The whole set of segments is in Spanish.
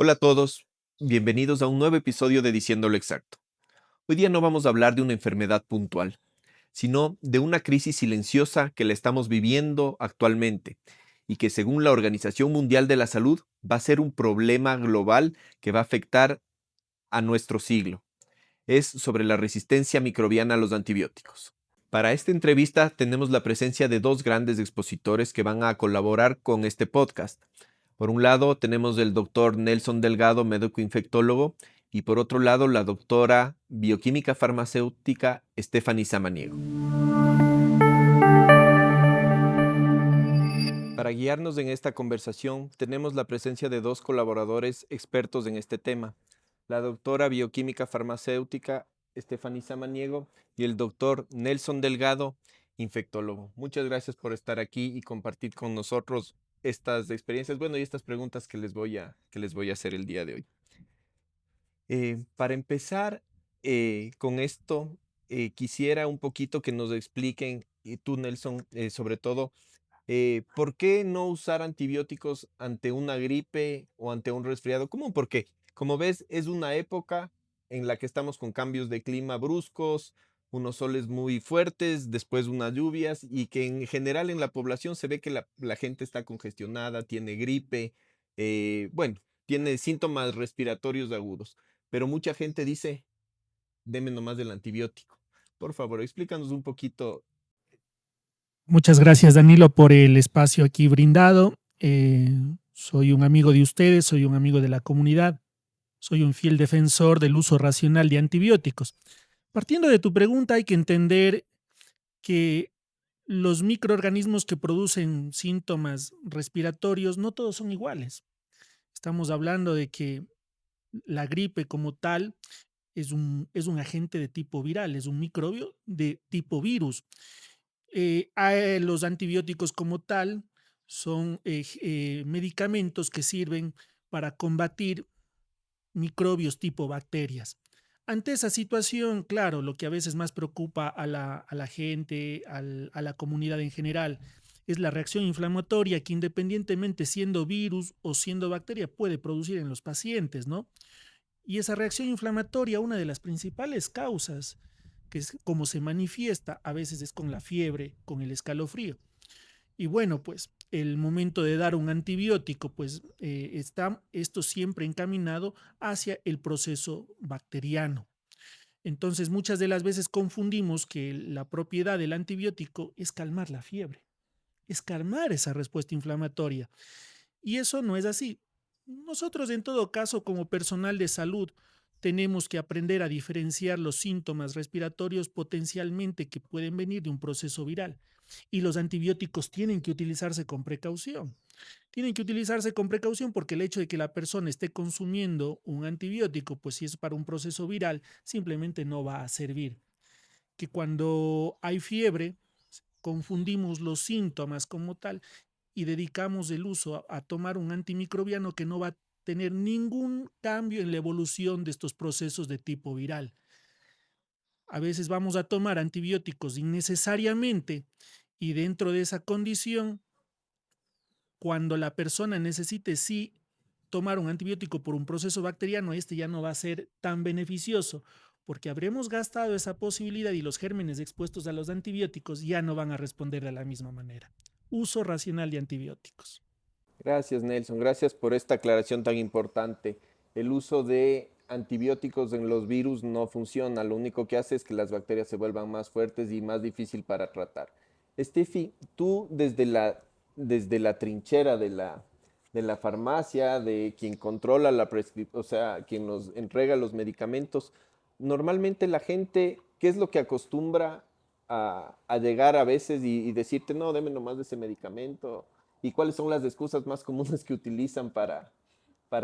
Hola a todos, bienvenidos a un nuevo episodio de Diciendo lo Exacto. Hoy día no vamos a hablar de una enfermedad puntual, sino de una crisis silenciosa que la estamos viviendo actualmente y que según la Organización Mundial de la Salud va a ser un problema global que va a afectar a nuestro siglo. Es sobre la resistencia microbiana a los antibióticos. Para esta entrevista tenemos la presencia de dos grandes expositores que van a colaborar con este podcast. Por un lado tenemos el doctor Nelson Delgado, médico infectólogo, y por otro lado la doctora bioquímica farmacéutica Stephanie Samaniego. Para guiarnos en esta conversación tenemos la presencia de dos colaboradores expertos en este tema, la doctora bioquímica farmacéutica Stephanie Samaniego y el doctor Nelson Delgado, infectólogo. Muchas gracias por estar aquí y compartir con nosotros estas experiencias, bueno, y estas preguntas que les voy a hacer el día de hoy. Para empezar con esto, quisiera un poquito que nos expliquen, y tú, Nelson, sobre todo, ¿por qué no usar antibióticos ante una gripe o ante un resfriado común? Porque, como ves, es una época en la que estamos con cambios de clima bruscos, unos soles muy fuertes, después unas lluvias, y que en general en la población se ve que la gente está congestionada, tiene gripe, bueno, tiene síntomas respiratorios agudos, pero mucha gente dice, deme nomás del antibiótico. Por favor, explícanos un poquito. Muchas gracias, Danilo, por el espacio aquí brindado. Soy un amigo de ustedes, soy un amigo de la comunidad, soy un fiel defensor del uso racional de antibióticos. Partiendo de tu pregunta, hay que entender que los microorganismos que producen síntomas respiratorios no todos son iguales. Estamos hablando de que la gripe como tal es un agente de tipo viral, es un microbio de tipo virus. Los antibióticos como tal son medicamentos que sirven para combatir microbios tipo bacterias. Ante esa situación, claro, lo que a veces más preocupa a la gente, a la comunidad en general, es la reacción inflamatoria que independientemente siendo virus o siendo bacteria puede producir en los pacientes, ¿no? Y esa reacción inflamatoria, una de las principales causas, que es como se manifiesta, a veces es con la fiebre, con el escalofrío. Y bueno, pues el momento de dar un antibiótico, pues está esto siempre encaminado hacia el proceso bacteriano. Entonces, muchas de las veces confundimos que la propiedad del antibiótico es calmar la fiebre, es calmar esa respuesta inflamatoria. Y eso no es así. Nosotros, en todo caso, como personal de salud, tenemos que aprender a diferenciar los síntomas respiratorios potencialmente que pueden venir de un proceso viral. Y los antibióticos tienen que utilizarse con precaución. Tienen que utilizarse con precaución porque el hecho de que la persona esté consumiendo un antibiótico, pues si es para un proceso viral, simplemente no va a servir. Que cuando hay fiebre, confundimos los síntomas como tal y dedicamos el uso a tomar un antimicrobiano que no va a tener ningún cambio en la evolución de estos procesos de tipo viral. A veces vamos a tomar antibióticos innecesariamente y dentro de esa condición, cuando la persona necesite sí tomar un antibiótico por un proceso bacteriano, este ya no va a ser tan beneficioso porque habremos gastado esa posibilidad y los gérmenes expuestos a los antibióticos ya no van a responder de la misma manera. Uso racional de antibióticos. Gracias, Nelson. Gracias por esta aclaración tan importante. El uso de antibióticos en los virus no funciona. Lo único que hace es que las bacterias se vuelvan más fuertes y más difícil para tratar. Steffi, tú desde la trinchera de la farmacia, de quien controla la prescripción, o sea, quien nos entrega los medicamentos, normalmente la gente, ¿qué es lo que acostumbra a llegar a veces y decirte, no, deme nomás de ese medicamento? ¿Y cuáles son las excusas más comunes que utilizan para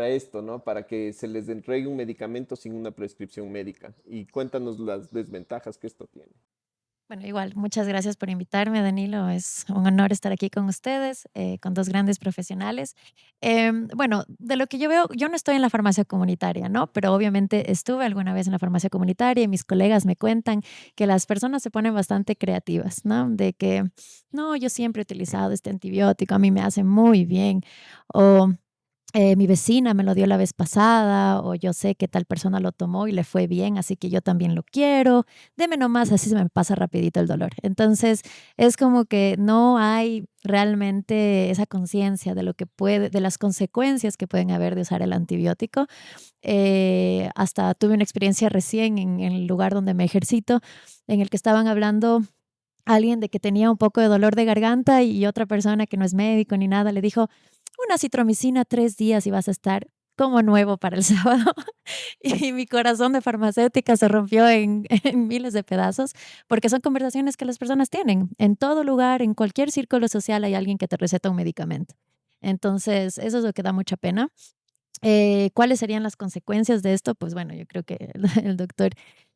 esto, ¿no? Para que se les entregue un medicamento sin una prescripción médica. Y cuéntanos las desventajas que esto tiene. Bueno, igual, muchas gracias por invitarme, Danilo. Es un honor estar aquí con ustedes, con dos grandes profesionales. Bueno, de lo que yo veo, yo no estoy en la farmacia comunitaria, ¿no? Pero obviamente estuve alguna vez en la farmacia comunitaria y mis colegas me cuentan que las personas se ponen bastante creativas, ¿no? De que, no, yo siempre he utilizado este antibiótico, a mí me hace muy bien. O Mi vecina me lo dio la vez pasada, o yo sé que tal persona lo tomó y le fue bien, así que yo también lo quiero. Deme nomás, así se me pasa rapidito el dolor. Entonces, es como que no hay realmente esa conciencia de lo que puede, de las consecuencias que pueden haber de usar el antibiótico. Hasta tuve una experiencia recién en el lugar donde me ejercito, en el que estaban hablando alguien de que tenía un poco de dolor de garganta y otra persona que no es médico ni nada le dijo, una citromicina 3 días y vas a estar como nuevo para el sábado. Y mi corazón de farmacéutica se rompió en miles de pedazos, porque son conversaciones que las personas tienen. En todo lugar, en cualquier círculo social hay alguien que te receta un medicamento. Entonces, eso es lo que da mucha pena. ¿Cuáles serían las consecuencias de esto? Pues bueno, yo creo que el doctor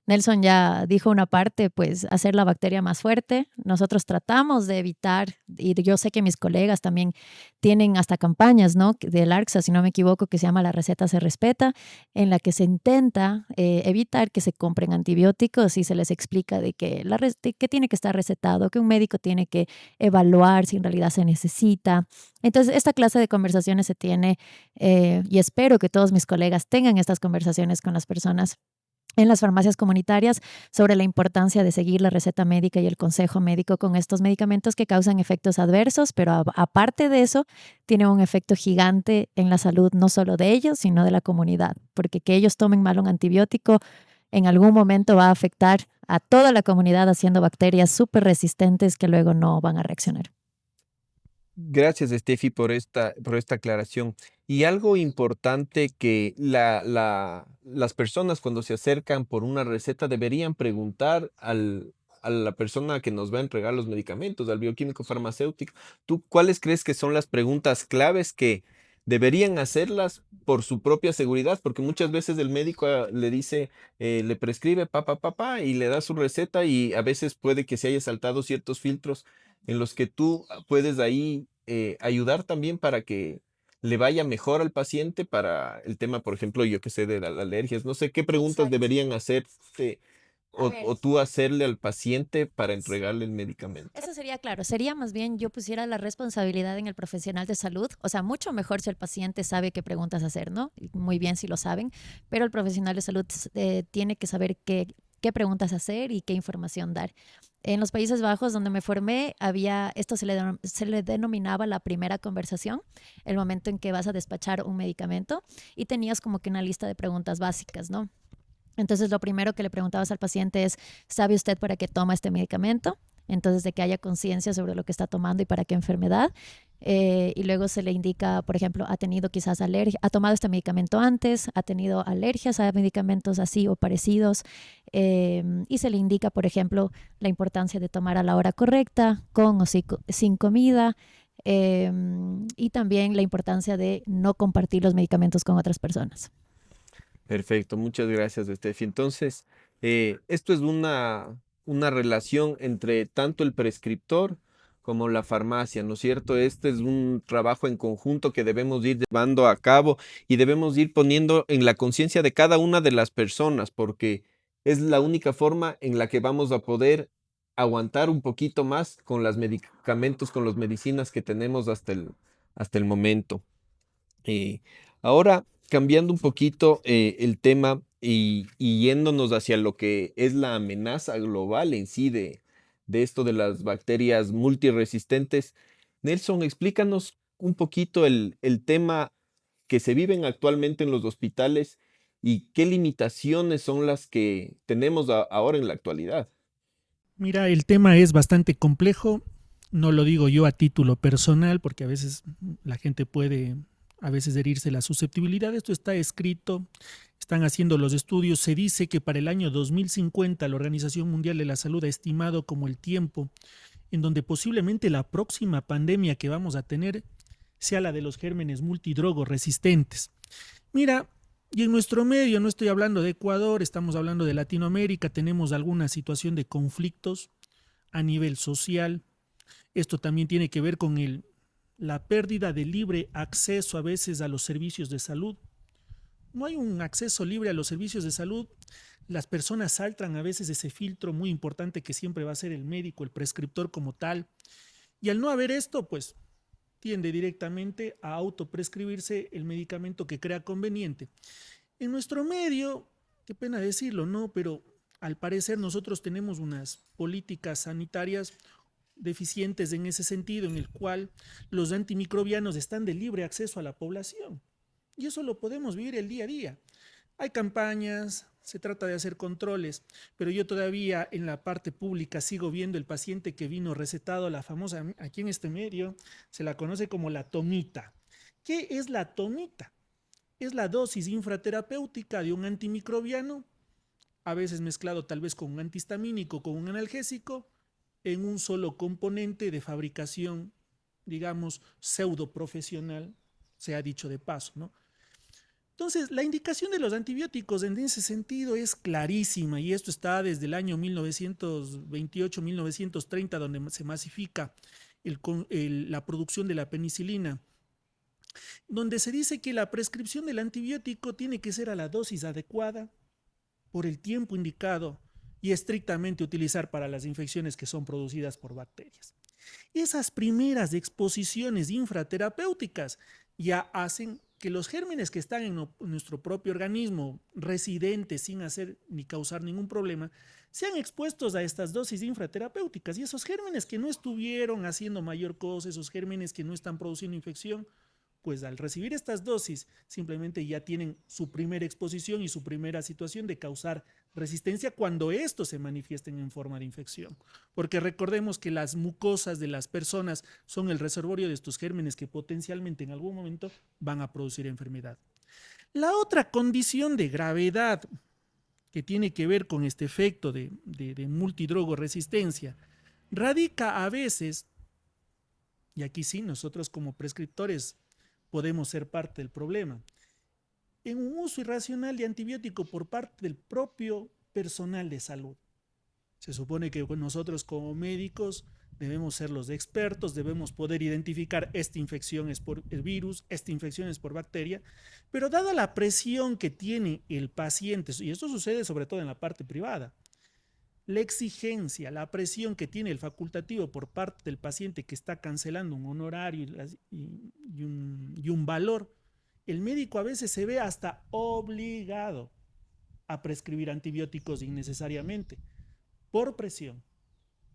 Nelson ya dijo una parte, pues hacer la bacteria más fuerte. Nosotros tratamos de evitar, y yo sé que mis colegas también tienen hasta campañas, ¿no? Del ARCSA, si no me equivoco, que se llama La receta se respeta, en la que se intenta evitar que se compren antibióticos y se les explica de que, de que tiene que estar recetado, que un médico tiene que evaluar si en realidad se necesita. Entonces, esta clase de conversaciones se tiene y espero que todos mis colegas tengan estas conversaciones con las personas en las farmacias comunitarias sobre la importancia de seguir la receta médica y el consejo médico con estos medicamentos que causan efectos adversos, pero aparte de eso, tiene un efecto gigante en la salud no solo de ellos, sino de la comunidad, porque que ellos tomen mal un antibiótico en algún momento va a afectar a toda la comunidad haciendo bacterias súper resistentes que luego no van a reaccionar. Gracias, Steffi, por esta aclaración. Y algo importante que las personas cuando se acercan por una receta deberían preguntar a la persona que nos va a entregar los medicamentos, al bioquímico farmacéutico. ¿Tú cuáles crees que son las preguntas claves que deberían hacerlas por su propia seguridad? Porque muchas veces el médico le dice, le prescribe y le da su receta y a veces puede que se haya saltado ciertos filtros en los que tú puedes ahí ayudar también para que le vaya mejor al paciente para el tema, por ejemplo, yo que sé, de las alergias. No sé qué preguntas Exacto. deberían hacerte A ver, o tú hacerle al paciente para entregarle el medicamento. eso sería claro, sería más bien yo pusiera la responsabilidad en el profesional de salud, o sea, mucho mejor si el paciente sabe qué preguntas hacer, ¿no? Y muy bien si lo saben, pero el profesional de salud tiene que saber qué preguntas hacer y qué información dar. En los Países Bajos, donde me formé, había, esto se le denominaba la primera conversación, el momento en que vas a despachar un medicamento y tenías como que una lista de preguntas básicas, ¿no? Entonces, lo primero que le preguntabas al paciente es, ¿sabe usted para qué toma este medicamento? Entonces, de que haya conciencia sobre lo que está tomando y para qué enfermedad. Y luego se le indica, por ejemplo, ha tenido quizás alergia, ha tomado este medicamento antes, ha tenido alergias a medicamentos así o parecidos. Y se le indica, por ejemplo, la importancia de tomar a la hora correcta, con o sin comida. Y también la importancia de no compartir los medicamentos con otras personas. Perfecto, muchas gracias, Steffi. Entonces, esto es una relación entre tanto el prescriptor como la farmacia, ¿no es cierto? Este es un trabajo en conjunto que debemos ir llevando a cabo y debemos ir poniendo en la conciencia de cada una de las personas, porque es la única forma en la que vamos a poder aguantar un poquito más con los medicamentos, con las medicinas que tenemos hasta el momento. Eh, Ahora, cambiando un poquito el tema y yéndonos hacia lo que es la amenaza global en sí de esto de las bacterias multiresistentes, Nelson, explícanos un poquito el tema que se viven actualmente en los hospitales y qué limitaciones son las que tenemos ahora en la actualidad. Mira, el tema es bastante complejo. No lo digo yo a título personal, porque a veces la gente puede a veces herirse la susceptibilidad. Esto está escrito, están haciendo los estudios. Se dice que para el año 2050 la Organización Mundial de la Salud ha estimado como el tiempo en donde posiblemente la próxima pandemia que vamos a tener sea la de los gérmenes multidrogos resistentes. Mira, y en nuestro medio, no estoy hablando de Ecuador, estamos hablando de Latinoamérica, tenemos alguna situación de conflictos a nivel social. Esto también tiene que ver con la pérdida de libre acceso a veces a los servicios de salud. No hay un acceso libre a los servicios de salud. Las personas saltan a veces ese filtro muy importante que siempre va a ser el médico, el prescriptor como tal. Y al no haber esto, pues tiende directamente a autoprescribirse el medicamento que crea conveniente. En nuestro medio, qué pena decirlo, ¿no? Pero al parecer nosotros tenemos unas políticas sanitarias deficientes en ese sentido, en el cual los antimicrobianos están de libre acceso a la población. Y eso lo podemos vivir el día a día. Hay campañas, se trata de hacer controles, pero yo todavía en la parte pública sigo viendo el paciente que vino recetado, la famosa, aquí en este medio, se la conoce como la tomita. ¿Qué es la tomita? Es la dosis infraterapéutica de un antimicrobiano, a veces mezclado tal vez con un antihistamínico, con un analgésico, en un solo componente de fabricación, digamos, pseudo profesional, se ha dicho de paso, ¿no? Entonces, la indicación de los antibióticos en ese sentido es clarísima y esto está desde el año 1928-1930, donde se masifica la producción de la penicilina, donde se dice que la prescripción del antibiótico tiene que ser a la dosis adecuada, por el tiempo indicado y estrictamente utilizar para las infecciones que son producidas por bacterias. Esas primeras exposiciones infraterapéuticas ya hacen que los gérmenes que están en nuestro propio organismo, residentes sin hacer ni causar ningún problema, sean expuestos a estas dosis infraterapéuticas. Y esos gérmenes que no estuvieron haciendo mayor cosa, esos gérmenes que no están produciendo infección, pues al recibir estas dosis simplemente ya tienen su primera exposición y su primera situación de causar resistencia cuando estos se manifiesten en forma de infección. Porque recordemos que las mucosas de las personas son el reservorio de estos gérmenes que potencialmente en algún momento van a producir enfermedad. La otra condición de gravedad que tiene que ver con este efecto de multidrogoresistencia radica a veces, y aquí sí nosotros como prescriptores podemos ser parte del problema, en un uso irracional de antibiótico por parte del propio personal de salud. Se supone que nosotros como médicos debemos ser los expertos, debemos poder identificar esta infección es por el virus, esta infección es por bacteria, pero dada la presión que tiene el paciente, y esto sucede sobre todo en la parte privada, la exigencia, la presión que tiene el facultativo por parte del paciente que está cancelando un honorario y un valor, el médico a veces se ve hasta obligado a prescribir antibióticos innecesariamente, por presión,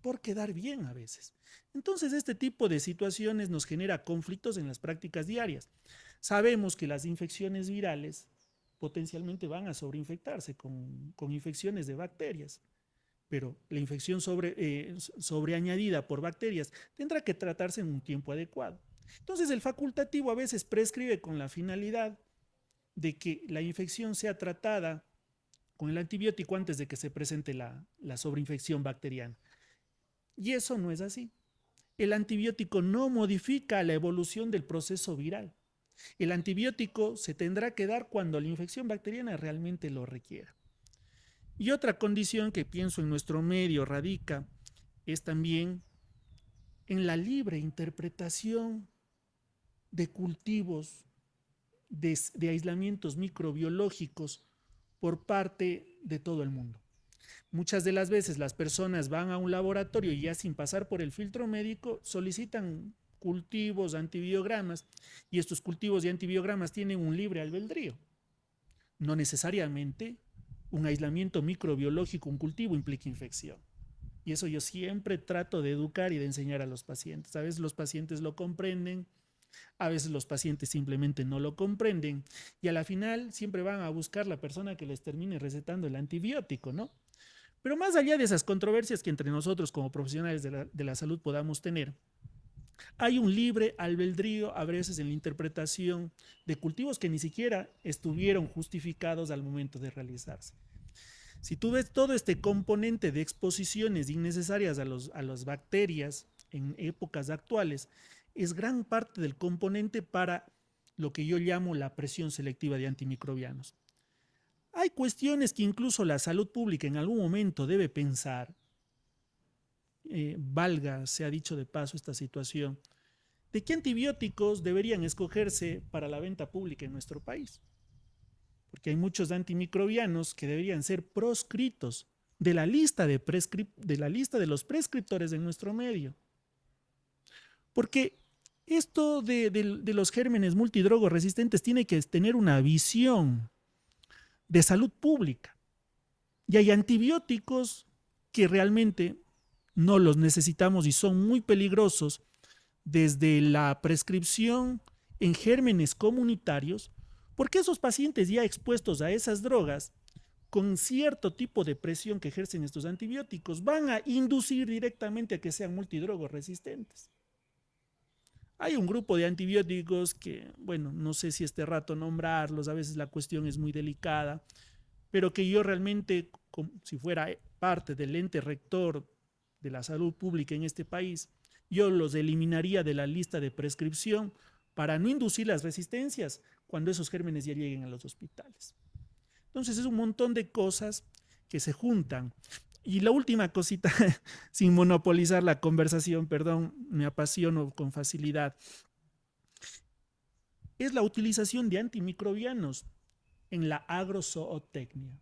por quedar bien a veces. Entonces este tipo de situaciones nos genera conflictos en las prácticas diarias. Sabemos que las infecciones virales potencialmente van a sobreinfectarse con infecciones de bacterias, pero la infección sobreañadida por bacterias tendrá que tratarse en un tiempo adecuado. Entonces el facultativo a veces prescribe con la finalidad de que la infección sea tratada con el antibiótico antes de que se presente la sobreinfección bacteriana. Y eso no es así. El antibiótico no modifica la evolución del proceso viral. El antibiótico se tendrá que dar cuando la infección bacteriana realmente lo requiera. Y otra condición que pienso en nuestro medio radica es también en la libre interpretación de cultivos, de aislamientos microbiológicos por parte de todo el mundo. Muchas de las veces las personas van a un laboratorio y ya sin pasar por el filtro médico solicitan cultivos, antibiogramas, y estos cultivos y antibiogramas tienen un libre albedrío. No necesariamente un aislamiento microbiológico, un cultivo implica infección. Y eso yo siempre trato de educar y de enseñar a los pacientes. A veces los pacientes lo comprenden, a veces los pacientes simplemente no lo comprenden y a la final siempre van a buscar la persona que les termine recetando el antibiótico, ¿no? Pero más allá de esas controversias que entre nosotros como profesionales de la salud podamos tener, hay un libre albedrío a veces en la interpretación de cultivos que ni siquiera estuvieron justificados al momento de realizarse. Si tú ves todo este componente de exposiciones innecesarias a las bacterias en épocas actuales, es gran parte del componente para lo que yo llamo la presión selectiva de antimicrobianos. Hay cuestiones que incluso la salud pública en algún momento debe pensar, valga, se ha dicho de paso esta situación, de qué antibióticos deberían escogerse para la venta pública en nuestro país. Porque hay muchos antimicrobianos que deberían ser proscritos de la lista de los prescriptores en nuestro medio. Porque Esto de los gérmenes multidrogo resistentes tiene que tener una visión de salud pública. Y hay antibióticos que realmente no los necesitamos y son muy peligrosos desde la prescripción en gérmenes comunitarios, porque esos pacientes ya expuestos a esas drogas, con cierto tipo de presión que ejercen estos antibióticos, van a inducir directamente a que sean multidrogos resistentes. Hay un grupo de antibióticos que, bueno, no sé si este rato nombrarlos, a veces la cuestión es muy delicada, pero que yo realmente, si fuera parte del ente rector de la salud pública en este país, yo los eliminaría de la lista de prescripción para no inducir las resistencias cuando esos gérmenes ya lleguen a los hospitales. Entonces es un montón de cosas que se juntan. Y la última cosita, sin monopolizar la conversación, perdón, me apasiono con facilidad, es la utilización de antimicrobianos en la agrozootecnia.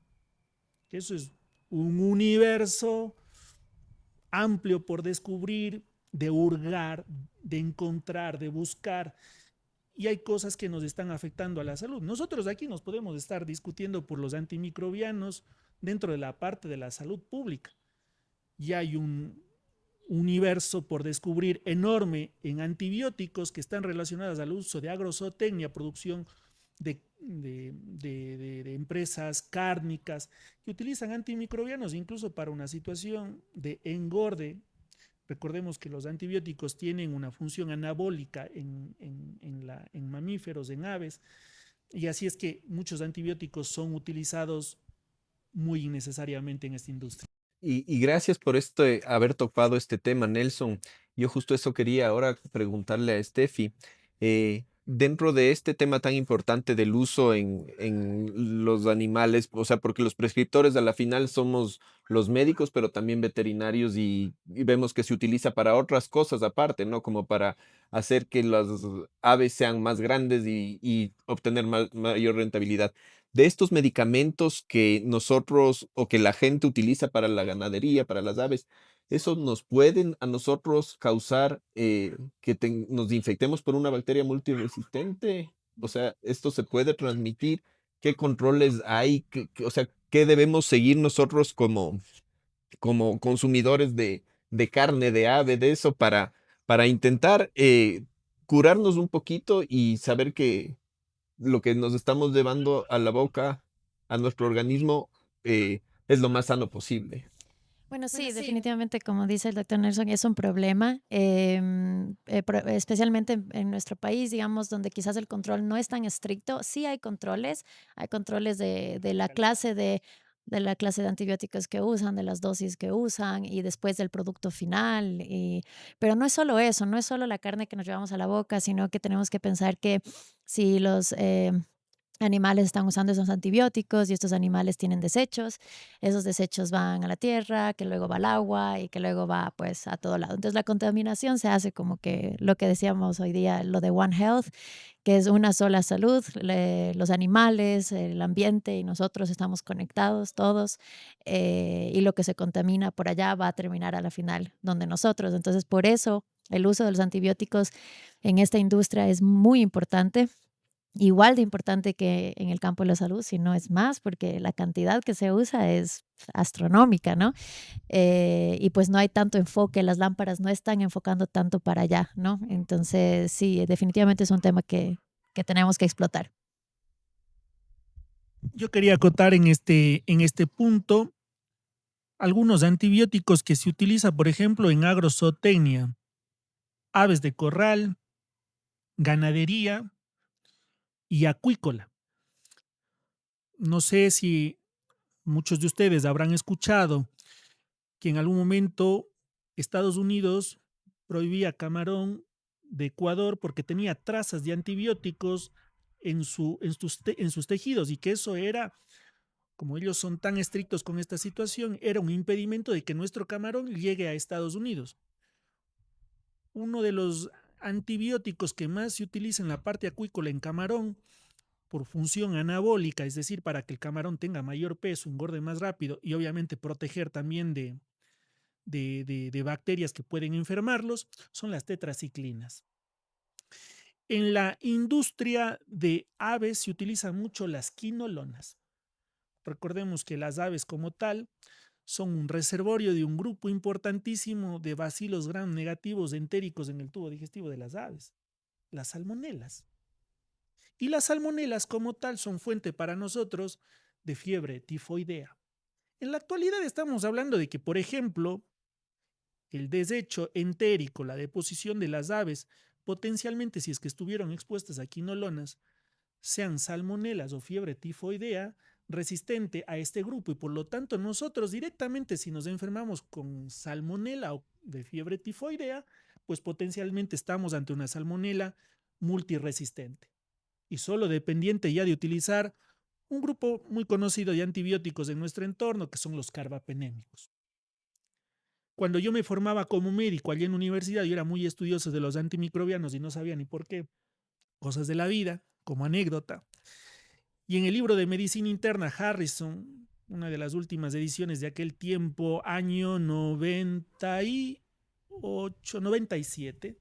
Eso es un universo amplio por descubrir, de hurgar, de encontrar, de buscar. Y hay cosas que nos están afectando a la salud. Nosotros aquí nos podemos estar discutiendo por los antimicrobianos dentro de la parte de la salud pública. Y hay un universo por descubrir enorme en antibióticos que están relacionados al uso de agrozootecnia, producción de empresas cárnicas que utilizan antimicrobianos incluso para una situación de engorde. Recordemos que los antibióticos tienen una función anabólica en mamíferos, en aves, y así es que muchos antibióticos son utilizados muy innecesariamente en esta industria. Y gracias por haber tocado este tema, Nelson. Yo justo eso quería ahora preguntarle a Steffi. Dentro de este tema tan importante del uso en los animales, o sea, porque los prescriptores a la final somos los médicos, pero también veterinarios y vemos que se utiliza para otras cosas aparte, ¿no? Como para hacer que las aves sean más grandes y obtener mayor rentabilidad de estos medicamentos que nosotros o que la gente utiliza para la ganadería, para las aves, ¿esos nos pueden a nosotros causar que nos infectemos por una bacteria multiresistente? O sea, ¿esto se puede transmitir? ¿Qué controles hay? O sea, ¿qué debemos seguir nosotros como consumidores de carne, de ave, de eso, para intentar curarnos un poquito y saber que lo que nos estamos llevando a la boca, a nuestro organismo, es lo más sano posible? Bueno, sí, definitivamente, como dice el doctor Nelson, es un problema, especialmente en nuestro país, digamos, donde quizás el control no es tan estricto. Sí hay controles de la clase de la clase de antibióticos que usan, de las dosis que usan y después del producto final. Pero no es solo eso, no es solo la carne que nos llevamos a la boca, sino que tenemos que pensar que si los animales están usando esos antibióticos y estos animales tienen desechos, esos desechos van a la tierra, que luego va al agua y que luego va pues a todo lado. Entonces la contaminación se hace como que lo que decíamos hoy día, lo de One Health, que es una sola salud, los animales, el ambiente y nosotros estamos conectados todos, y lo que se contamina por allá va a terminar a la final donde nosotros. Entonces por eso el uso de los antibióticos en esta industria es muy importante, igual de importante que en el campo de la salud, si no es más, porque la cantidad que se usa es astronómica, ¿no? Y pues no hay tanto enfoque, las lámparas no están enfocando tanto para allá, ¿no? Entonces, sí, definitivamente es un tema que tenemos que explotar. Yo quería acotar en este punto algunos antibióticos que se utiliza, por ejemplo, en agrozootecnia, aves de corral, ganadería y acuícola. No sé si muchos de ustedes habrán escuchado que en algún momento Estados Unidos prohibía camarón de Ecuador porque tenía trazas de antibióticos en sus tejidos y que eso era, como ellos son tan estrictos con esta situación, era un impedimento de que nuestro camarón llegue a Estados Unidos. Uno de los antibióticos que más se utiliza en la parte acuícola en camarón por función anabólica, es decir, para que el camarón tenga mayor peso, engorde más rápido y obviamente proteger también de bacterias que pueden enfermarlos, son las tetraciclinas. En la industria de aves se utilizan mucho las quinolonas. Recordemos que las aves como tal son un reservorio de un grupo importantísimo de bacilos gram negativos entéricos en el tubo digestivo de las aves, las salmonelas. Y las salmonelas como tal son fuente para nosotros de fiebre tifoidea. En la actualidad estamos hablando de que, por ejemplo, el desecho entérico, la deposición de las aves, potencialmente si es que estuvieron expuestas a quinolonas, sean salmonelas o fiebre tifoidea resistente a este grupo y por lo tanto nosotros directamente si nos enfermamos con salmonela o de fiebre tifoidea, pues potencialmente estamos ante una salmonela multiresistente y solo dependiente ya de utilizar un grupo muy conocido de antibióticos en nuestro entorno que son los carbapenémicos. Cuando yo me formaba como médico allí en la universidad, yo era muy estudioso de los antimicrobianos y no sabía ni por qué. Cosas de la vida, como anécdota. Y en el libro de Medicina Interna, Harrison, una de las últimas ediciones de aquel tiempo, año 98, 97,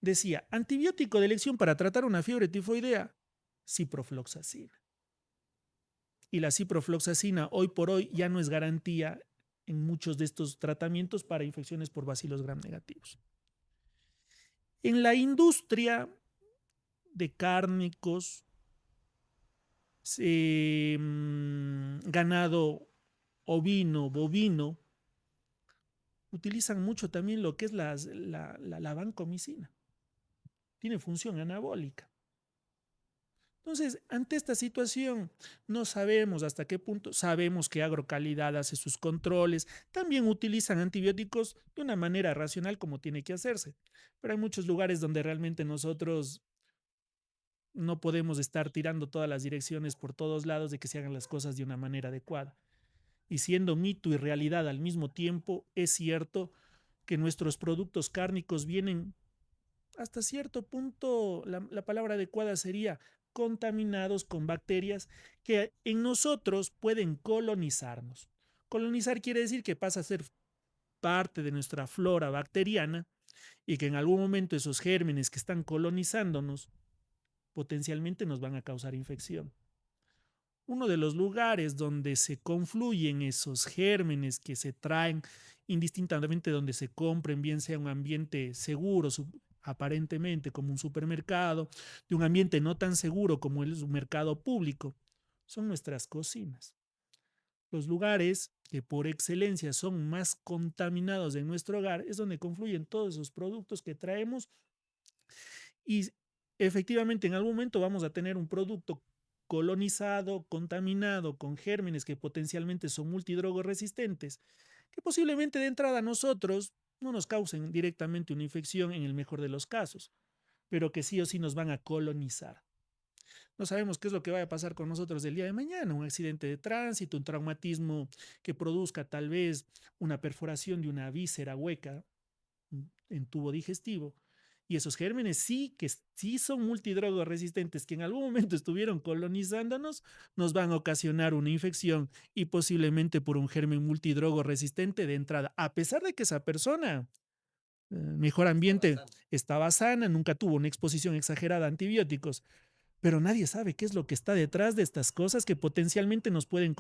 decía, antibiótico de elección para tratar una fiebre tifoidea, ciprofloxacina. Y la ciprofloxacina hoy por hoy ya no es garantía en muchos de estos tratamientos para infecciones por bacilos gram negativos. En la industria de cárnicos, ganado ovino, bovino, utilizan mucho también lo que es la vancomicina. Tiene función anabólica. Entonces, ante esta situación, no sabemos hasta qué punto, sabemos que Agrocalidad hace sus controles, también utilizan antibióticos de una manera racional como tiene que hacerse, pero hay muchos lugares donde realmente nosotros no podemos estar tirando todas las direcciones por todos lados de que se hagan las cosas de una manera adecuada. Y siendo mito y realidad al mismo tiempo, es cierto que nuestros productos cárnicos vienen hasta cierto punto, la palabra adecuada sería contaminados con bacterias que en nosotros pueden colonizarnos. Colonizar quiere decir que pasa a ser parte de nuestra flora bacteriana y que en algún momento esos gérmenes que están colonizándonos potencialmente nos van a causar infección. Uno de los lugares donde se confluyen esos gérmenes que se traen indistintamente donde se compren, bien sea un ambiente seguro, aparentemente como un supermercado, de un ambiente no tan seguro como el mercado público, son nuestras cocinas. Los lugares que por excelencia son más contaminados en nuestro hogar es donde confluyen todos esos productos que traemos y efectivamente en algún momento vamos a tener un producto colonizado, contaminado con gérmenes que potencialmente son multidrogoresistentes, que posiblemente de entrada a nosotros no nos causen directamente una infección en el mejor de los casos, pero que sí o sí nos van a colonizar. No sabemos qué es lo que va a pasar con nosotros el día de mañana, un accidente de tránsito, un traumatismo que produzca tal vez una perforación de una víscera hueca en tubo digestivo. Y esos gérmenes sí que sí son multidrogoresistentes, que en algún momento estuvieron colonizándonos, nos van a ocasionar una infección y posiblemente por un germen multidrogoresistente de entrada, a pesar de que esa persona, mejor ambiente, estaba sana, nunca tuvo una exposición exagerada a antibióticos, pero nadie sabe qué es lo que está detrás de estas cosas que potencialmente nos pueden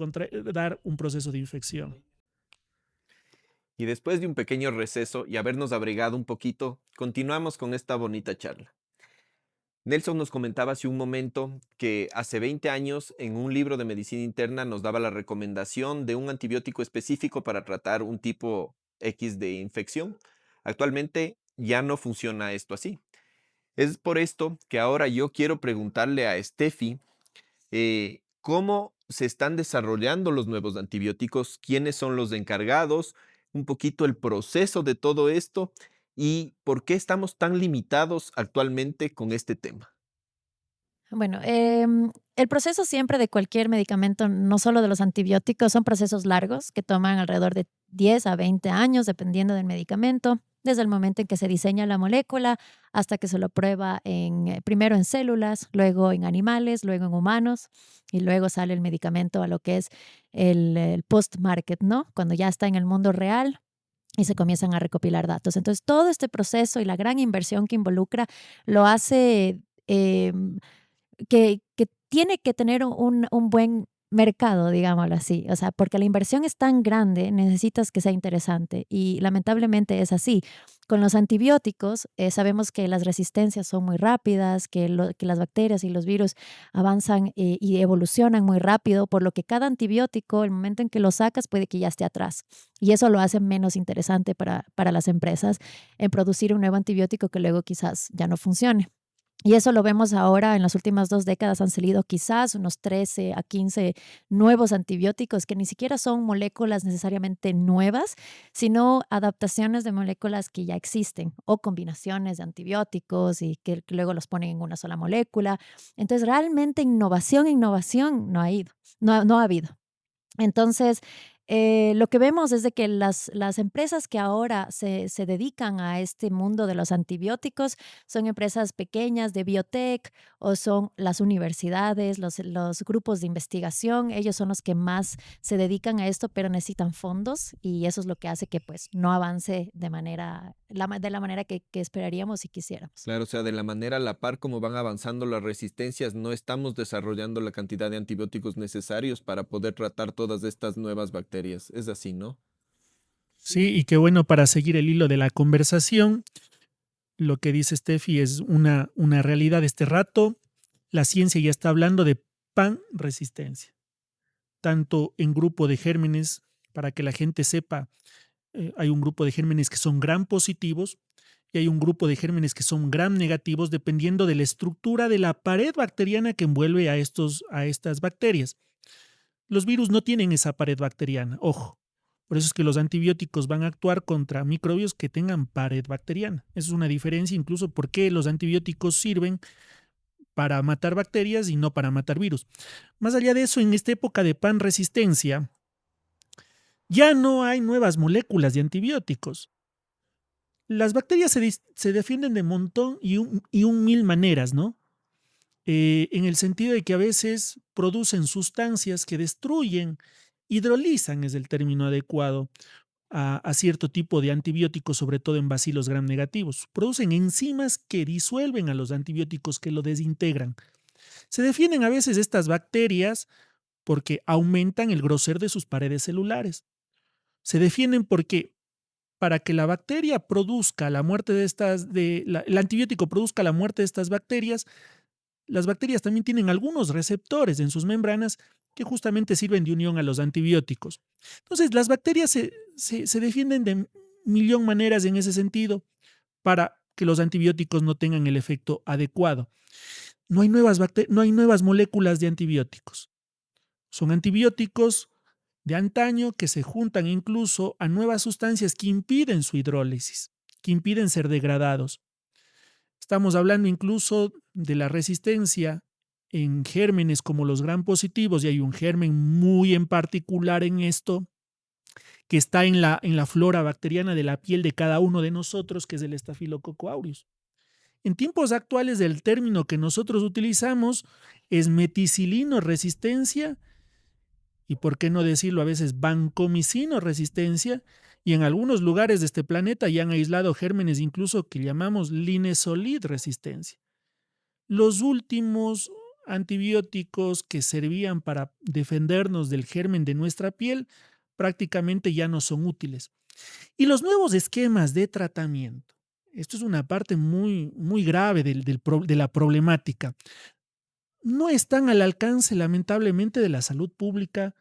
dar un proceso de infección. Y después de un pequeño receso y habernos abrigado un poquito, continuamos con esta bonita charla. Nelson nos comentaba hace un momento que hace 20 años en un libro de medicina interna nos daba la recomendación de un antibiótico específico para tratar un tipo X de infección. Actualmente ya no funciona esto así. Es por esto que ahora yo quiero preguntarle a Steffi cómo se están desarrollando los nuevos antibióticos, quiénes son los encargados, un poquito el proceso de todo esto y por qué estamos tan limitados actualmente con este tema. Bueno, el proceso siempre de cualquier medicamento, no solo de los antibióticos, son procesos largos que toman alrededor de 10 a 20 años, dependiendo del medicamento, desde el momento en que se diseña la molécula hasta que se lo prueba primero en células, luego en animales, luego en humanos y luego sale el medicamento a lo que es el post-market, ¿no? Cuando ya está en el mundo real y se comienzan a recopilar datos. Entonces, todo este proceso y la gran inversión que involucra lo hace que tiene que tener un buen mercado, digámoslo así. O sea, porque la inversión es tan grande, necesitas que sea interesante y lamentablemente es así. Con los antibióticos, sabemos que las resistencias son muy rápidas, que las bacterias y los virus avanzan y evolucionan muy rápido, por lo que cada antibiótico, el momento en que lo sacas, puede que ya esté atrás. Y eso lo hace menos interesante para las empresas en producir un nuevo antibiótico que luego quizás ya no funcione. Y eso lo vemos ahora, en las últimas 2 décadas han salido quizás unos 13 a 15 nuevos antibióticos que ni siquiera son moléculas necesariamente nuevas, sino adaptaciones de moléculas que ya existen o combinaciones de antibióticos y que luego los ponen en una sola molécula. Entonces, realmente innovación no ha ido, no ha habido. Entonces, lo que vemos es de que las empresas que ahora se dedican a este mundo de los antibióticos son empresas pequeñas de biotech o son las universidades, los grupos de investigación. Ellos son los que más se dedican a esto, pero necesitan fondos y eso es lo que hace que pues no avance de la manera que esperaríamos y quisiéramos. Claro, o sea, de la manera a la par como van avanzando las resistencias, no estamos desarrollando la cantidad de antibióticos necesarios para poder tratar todas estas nuevas bacterias. Es así, ¿no? Sí, y qué bueno para seguir el hilo de la conversación. Lo que dice Steffi es una realidad. Este rato, la ciencia ya está hablando de panresistencia, tanto en grupo de gérmenes, para que la gente sepa, hay un grupo de gérmenes que son gram positivos y hay un grupo de gérmenes que son gram negativos, dependiendo de la estructura de la pared bacteriana que envuelve a estas bacterias. Los virus no tienen esa pared bacteriana, ojo. Por eso es que los antibióticos van a actuar contra microbios que tengan pared bacteriana. Esa es una diferencia incluso porque los antibióticos sirven para matar bacterias y no para matar virus. Más allá de eso, en esta época de panresistencia, ya no hay nuevas moléculas de antibióticos. Las bacterias se defienden de montón y un mil maneras, ¿no? En el sentido de que a veces producen sustancias que destruyen, hidrolizan es el término adecuado, a cierto tipo de antibióticos, sobre todo en bacilos gram negativos. Producen enzimas que disuelven a los antibióticos, que lo desintegran. Se defienden a veces estas bacterias porque aumentan el grosor de sus paredes celulares. Se defienden porque para que la bacteria produzca la muerte el antibiótico produzca la muerte de estas bacterias, las bacterias también tienen algunos receptores en sus membranas que justamente sirven de unión a los antibióticos. Entonces, las bacterias se defienden de millón maneras en ese sentido para que los antibióticos no tengan el efecto adecuado. No hay nuevas moléculas de antibióticos. Son antibióticos de antaño que se juntan incluso a nuevas sustancias que impiden su hidrólisis, que impiden ser degradados. Estamos hablando incluso de la resistencia en gérmenes como los gram positivos, y hay un germen muy en particular en esto, que está en la flora bacteriana de la piel de cada uno de nosotros, que es el Staphylococcus aureus. En tiempos actuales, el término que nosotros utilizamos es meticilino resistencia, y por qué no decirlo a veces vancomicino resistencia, y en algunos lugares de este planeta ya han aislado gérmenes incluso que llamamos linezolid resistencia. Los últimos antibióticos que servían para defendernos del germen de nuestra piel prácticamente ya no son útiles. Y los nuevos esquemas de tratamiento. Esto es una parte muy, muy grave de la problemática. No están al alcance, lamentablemente, de la salud pública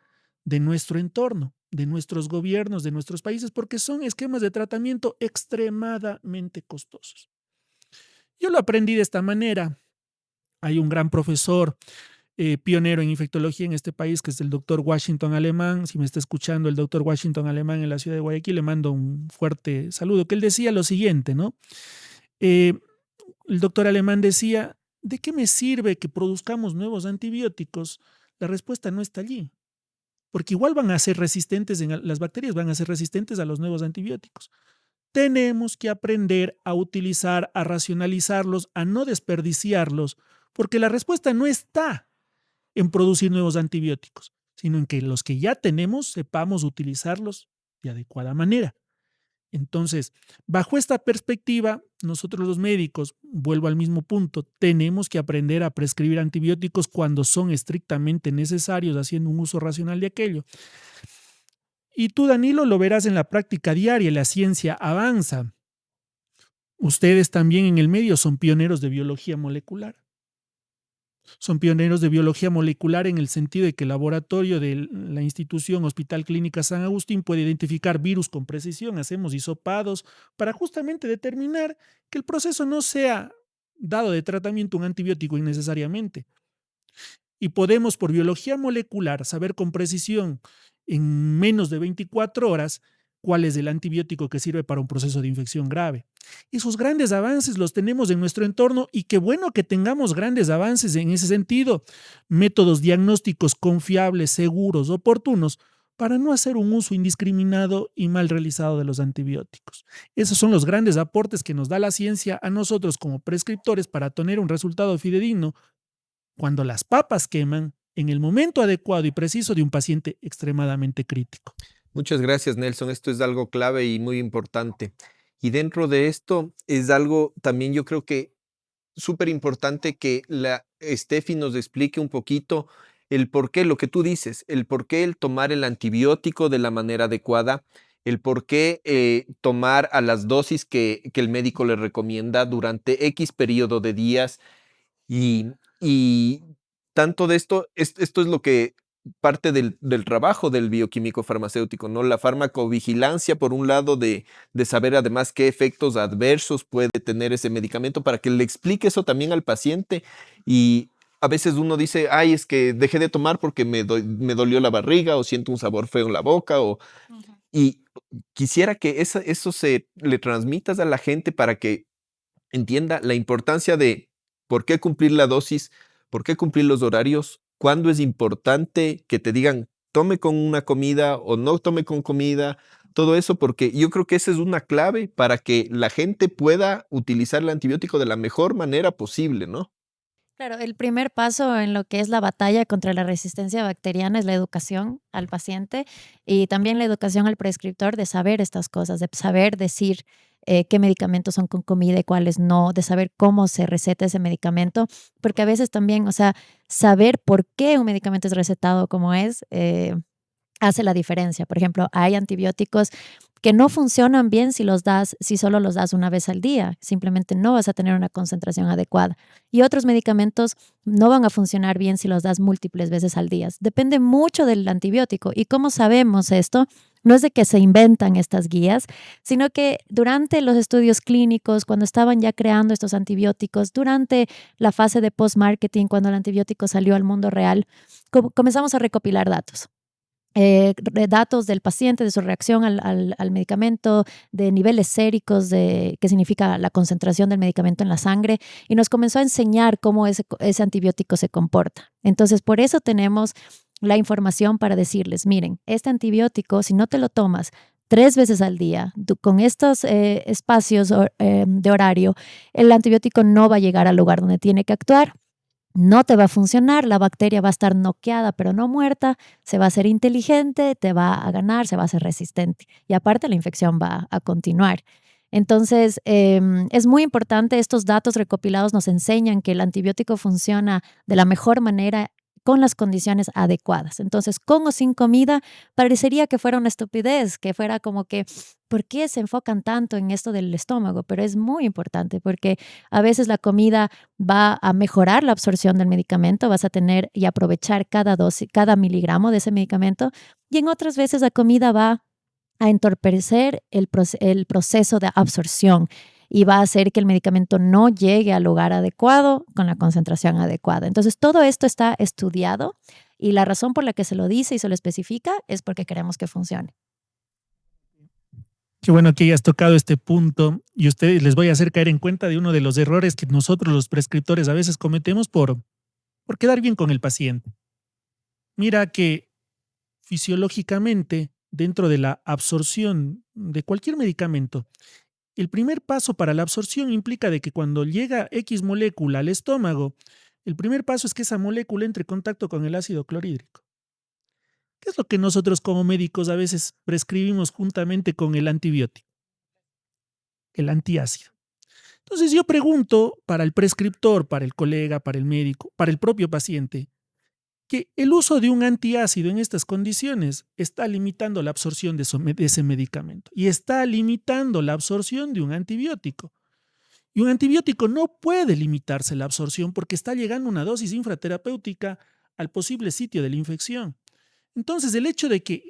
de nuestro entorno, de nuestros gobiernos, de nuestros países, porque son esquemas de tratamiento extremadamente costosos. Yo lo aprendí de esta manera. Hay un gran profesor pionero en infectología en este país, que es el doctor Washington Alemán. Si me está escuchando el doctor Washington Alemán en la ciudad de Guayaquil, le mando un fuerte saludo, que él decía lo siguiente, ¿no? El doctor Alemán decía, ¿de qué me sirve que produzcamos nuevos antibióticos? La respuesta no está allí, porque igual van a ser resistentes, las bacterias van a ser resistentes a los nuevos antibióticos. Tenemos que aprender a utilizar, a racionalizarlos, a no desperdiciarlos, porque la respuesta no está en producir nuevos antibióticos, sino en que los que ya tenemos sepamos utilizarlos de adecuada manera. Entonces, bajo esta perspectiva, nosotros los médicos, vuelvo al mismo punto, tenemos que aprender a prescribir antibióticos cuando son estrictamente necesarios, haciendo un uso racional de aquello. Y tú, Danilo, lo verás en la práctica diaria, la ciencia avanza. Ustedes también en el medio son pioneros de biología molecular. Son pioneros de biología molecular en el sentido de que el laboratorio de la institución Hospital Clínica San Agustín puede identificar virus con precisión. Hacemos hisopados para justamente determinar que el proceso no sea dado de tratamiento un antibiótico innecesariamente. Y podemos, por biología molecular, saber con precisión en menos de 24 horas cuál es el antibiótico que sirve para un proceso de infección grave. Esos grandes avances los tenemos en nuestro entorno y qué bueno que tengamos grandes avances en ese sentido. Métodos diagnósticos confiables, seguros, oportunos, para no hacer un uso indiscriminado y mal realizado de los antibióticos. Esos son los grandes aportes que nos da la ciencia a nosotros como prescriptores para tener un resultado fidedigno cuando las papas queman en el momento adecuado y preciso de un paciente extremadamente crítico. Muchas gracias, Nelson. Esto es algo clave y muy importante. Y dentro de esto es algo también yo creo que súper importante que la Steffi nos explique un poquito el por qué, lo que tú dices, el por qué el tomar el antibiótico de la manera adecuada, el por qué tomar a las dosis que el médico le recomienda durante X periodo de días y tanto de esto, esto es lo que parte del trabajo del bioquímico farmacéutico, ¿no? La farmacovigilancia, por un lado, de saber además qué efectos adversos puede tener ese medicamento para que le explique eso también al paciente. Y a veces uno dice, ay, es que dejé de tomar porque me dolió la barriga o siento un sabor feo en la boca. Y quisiera que eso se le transmitas a la gente para que entienda la importancia de por qué cumplir la dosis, por qué cumplir los horarios, cuándo es importante que te digan tome con una comida o no tome con comida, todo eso, porque yo creo que esa es una clave para que la gente pueda utilizar el antibiótico de la mejor manera posible, ¿no? Claro, el primer paso en lo que es la batalla contra la resistencia bacteriana es la educación al paciente y también la educación al prescriptor de saber estas cosas, de saber decir qué medicamentos son con comida y cuáles no, de saber cómo se receta ese medicamento, porque a veces también, o sea, saber por qué un medicamento es recetado como es, hace la diferencia. Por ejemplo, hay antibióticos que no funcionan bien si los das, si solo los das una vez al día. Simplemente no vas a tener una concentración adecuada. Y otros medicamentos no van a funcionar bien si los das múltiples veces al día. Depende mucho del antibiótico. ¿Y cómo sabemos esto? No es de que se inventan estas guías, sino que durante los estudios clínicos, cuando estaban ya creando estos antibióticos, durante la fase de post-marketing, cuando el antibiótico salió al mundo real, comenzamos a recopilar datos. Datos del paciente, de su reacción al medicamento, de niveles séricos, de qué significa la concentración del medicamento en la sangre, y nos comenzó a enseñar cómo ese antibiótico se comporta. Entonces, por eso tenemos la información para decirles, miren, este antibiótico, si no te lo tomas 3 veces al día, con estos espacios de horario, el antibiótico no va a llegar al lugar donde tiene que actuar, no te va a funcionar, la bacteria va a estar noqueada pero no muerta, se va a hacer inteligente, te va a ganar, se va a hacer resistente y aparte la infección va a continuar. Entonces, es muy importante, estos datos recopilados nos enseñan que el antibiótico funciona de la mejor manera con las condiciones adecuadas. Entonces, con o sin comida, parecería que fuera una estupidez, que fuera como que, ¿por qué se enfocan tanto en esto del estómago? Pero es muy importante porque a veces la comida va a mejorar la absorción del medicamento, vas a tener y aprovechar cada dosis, cada miligramo de ese medicamento, y en otras veces la comida va a entorpecer el proceso de absorción y va a hacer que el medicamento no llegue al lugar adecuado con la concentración adecuada. Entonces, todo esto está estudiado y la razón por la que se lo dice y se lo especifica es porque queremos que funcione. Qué bueno que hayas tocado este punto y ustedes les voy a hacer caer en cuenta de uno de los errores que nosotros los prescriptores a veces cometemos por quedar bien con el paciente. Mira que fisiológicamente, dentro de la absorción de cualquier medicamento, el primer paso para la absorción implica de que cuando llega X molécula al estómago, el primer paso es que esa molécula entre en contacto con el ácido clorhídrico. ¿Qué es lo que nosotros como médicos a veces prescribimos juntamente con el antibiótico? el antiácido. Entonces yo pregunto para el prescriptor, para el colega, para el médico, para el propio paciente, que el uso de un antiácido en estas condiciones está limitando la absorción de ese medicamento y está limitando la absorción de un antibiótico. Y un antibiótico no puede limitarse la absorción porque está llegando una dosis infraterapéutica al posible sitio de la infección. Entonces, el hecho de que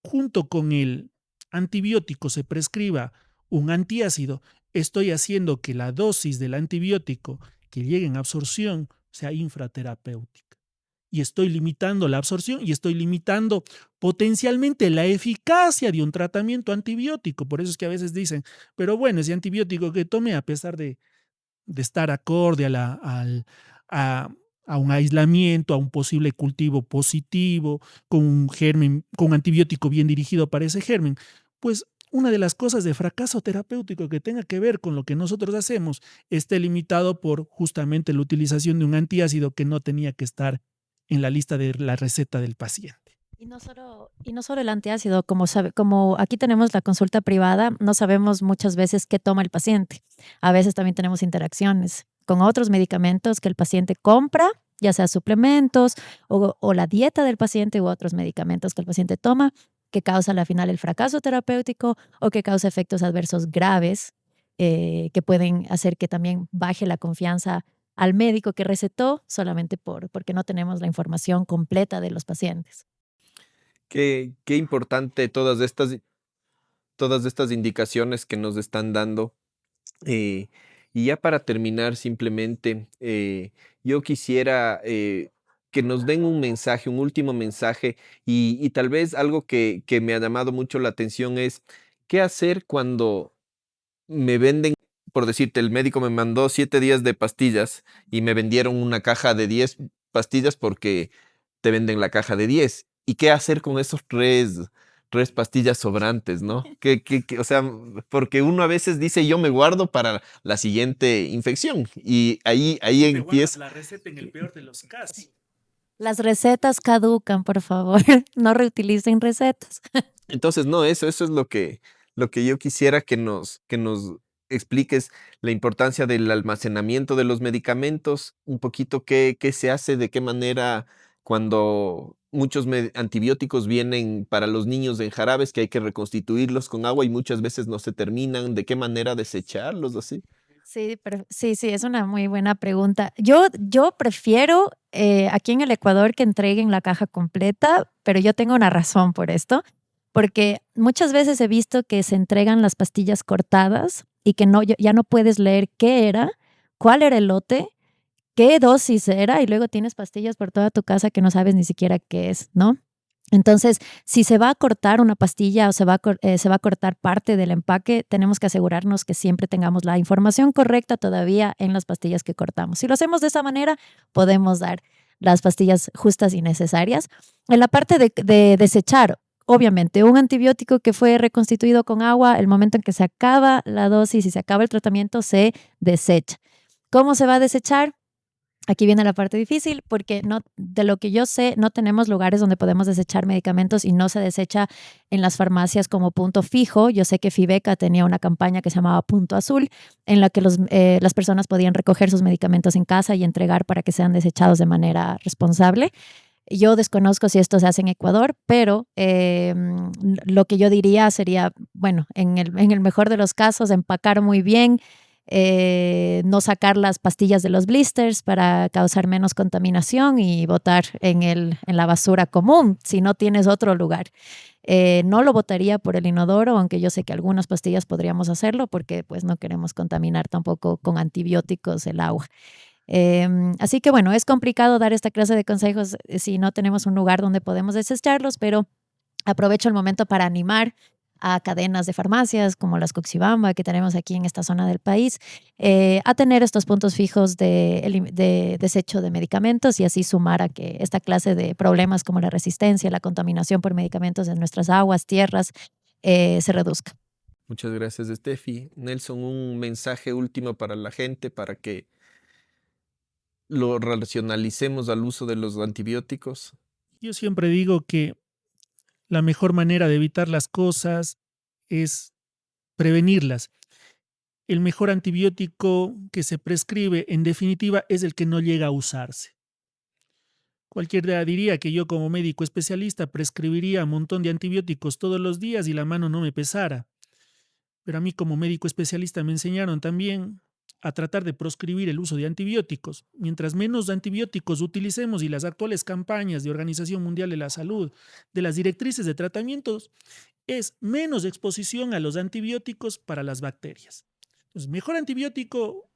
junto con el antibiótico se prescriba un antiácido, estoy haciendo que la dosis del antibiótico que llegue en absorción sea infraterapéutica. Y estoy limitando la absorción y estoy limitando potencialmente la eficacia de un tratamiento antibiótico. Por eso es que a veces dicen, pero bueno, ese antibiótico que tome, a pesar de estar acorde a, a un aislamiento, a un posible cultivo positivo, con un germen, con un antibiótico bien dirigido para ese germen, pues una de las cosas de fracaso terapéutico que tenga que ver con lo que nosotros hacemos esté limitado por justamente la utilización de un antiácido que no tenía que estar en la lista de la receta del paciente. Y no solo el antiácido, como aquí tenemos la consulta privada, no sabemos muchas veces qué toma el paciente. A veces también tenemos interacciones con otros medicamentos que el paciente compra, ya sea suplementos o la dieta del paciente u otros medicamentos que el paciente toma, que causa al final el fracaso terapéutico o que causa efectos adversos graves que pueden hacer que también baje la confianza al médico que recetó solamente porque no tenemos la información completa de los pacientes. Qué importante todas estas indicaciones que nos están dando. Eh, y ya para terminar, simplemente yo quisiera que nos den un mensaje, un último mensaje, y tal vez algo que me ha llamado mucho la atención es qué hacer cuando me venden, por decirte, el médico me mandó 7 días de pastillas y me vendieron una caja de 10 pastillas porque te venden la caja de 10. ¿Y qué hacer con esos tres pastillas sobrantes, ¿no? O sea, porque uno a veces dice yo me guardo para la siguiente infección y ahí Te guardas empieza. la receta en el peor de los casos. Las recetas caducan, por favor. No reutilicen recetas. Entonces, no, eso es lo que yo quisiera que nos expliques la importancia del almacenamiento de los medicamentos, un poquito qué se hace, de qué manera cuando muchos antibióticos vienen para los niños en jarabes, que hay que reconstituirlos con agua y muchas veces no se terminan, de qué manera desecharlos así. Sí, sí, es una muy buena pregunta. Yo prefiero aquí en el Ecuador que entreguen la caja completa, pero yo tengo una razón por esto, porque muchas veces he visto que se entregan las pastillas cortadas y que no, ya no puedes leer qué era, cuál era el lote, qué dosis era, y luego tienes pastillas por toda tu casa que no sabes ni siquiera qué es, ¿no? Entonces, si se va a cortar una pastilla o se va a cortar parte del empaque, tenemos que asegurarnos que siempre tengamos la información correcta todavía en las pastillas que cortamos. Si lo hacemos de esa manera, podemos dar las pastillas justas y necesarias. En la parte de desechar, obviamente, un antibiótico que fue reconstituido con agua, el momento en que se acaba la dosis y se acaba el tratamiento, se desecha. ¿Cómo se va a desechar? Aquí viene la parte difícil porque no, de lo que yo sé, no tenemos lugares donde podemos desechar medicamentos y no se desecha en las farmacias como punto fijo. Yo sé que Fibeca tenía una campaña que se llamaba Punto Azul, en la que las personas podían recoger sus medicamentos en casa y entregar para que sean desechados de manera responsable. Yo desconozco si esto se hace en Ecuador, pero lo que yo diría sería, bueno, en el mejor de los casos, empacar muy bien, no sacar las pastillas de los blisters para causar menos contaminación y botar en la basura común si no tienes otro lugar. No lo botaría por el inodoro, aunque yo sé que algunas pastillas podríamos hacerlo porque pues no queremos contaminar tampoco con antibióticos el agua. Así que bueno, es complicado dar esta clase de consejos si no tenemos un lugar donde podemos desecharlos, pero aprovecho el momento para animar a cadenas de farmacias como las Cuxibamba que tenemos aquí en esta zona del país, a tener estos puntos fijos de desecho de medicamentos y así sumar a que esta clase de problemas como la resistencia, la contaminación por medicamentos en nuestras aguas, tierras, se reduzca. Muchas gracias, Steffi. Nelson, un mensaje último para la gente para que lo racionalicemos al uso de los antibióticos. Yo siempre digo que la mejor manera de evitar las cosas es prevenirlas. el mejor antibiótico que se prescribe, en definitiva, es el que no llega a usarse. Cualquiera diría que yo como médico especialista prescribiría un montón de antibióticos todos los días y la mano no me pesara. Pero a mí como médico especialista me enseñaron también a tratar de proscribir el uso de antibióticos. Mientras menos antibióticos utilicemos y las actuales campañas de Organización Mundial de la Salud, de las directrices de tratamientos, es menos exposición a los antibióticos para las bacterias. Entonces, mejor antibiótico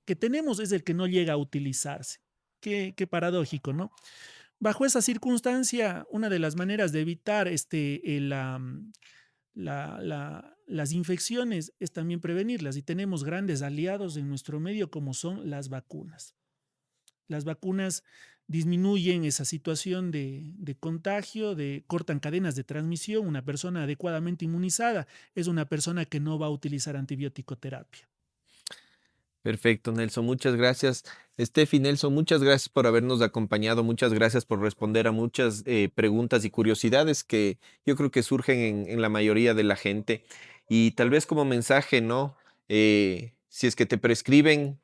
que tenemos es el que no llega a utilizarse. Qué paradójico, ¿no? Bajo esa circunstancia, una de las maneras de evitar las infecciones es también prevenirlas y tenemos grandes aliados en nuestro medio como son las vacunas. Las vacunas disminuyen esa situación de contagio, cortan cadenas de transmisión. Una persona adecuadamente inmunizada es una persona que no va a utilizar antibiótico terapia. Perfecto, Nelson, muchas gracias. Steffi, Nelson, muchas gracias por habernos acompañado, muchas gracias por responder a muchas preguntas y curiosidades que yo creo que surgen en la mayoría de la gente. Y tal vez como mensaje, ¿no? Si es que te prescriben,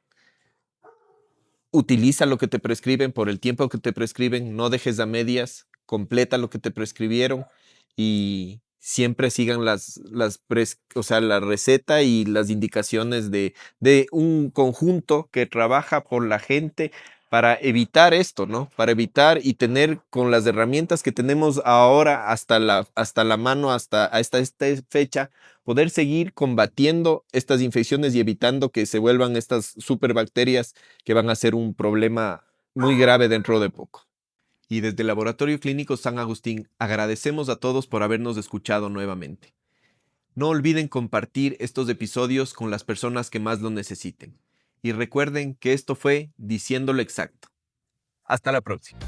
utiliza lo que te prescriben por el tiempo que te prescriben, no dejes a medias, completa lo que te prescribieron y siempre sigan o sea, la receta y las indicaciones de un conjunto que trabaja por la gente para evitar esto, ¿no? Para evitar y tener con las herramientas que tenemos ahora hasta la mano, hasta esta fecha, poder seguir combatiendo estas infecciones y evitando que se vuelvan estas superbacterias que van a ser un problema muy grave dentro de poco. Y desde el Laboratorio Clínico San Agustín agradecemos a todos por habernos escuchado nuevamente. No olviden compartir estos episodios con las personas que más lo necesiten. Y recuerden que esto fue Diciendo lo Exacto. Hasta la próxima.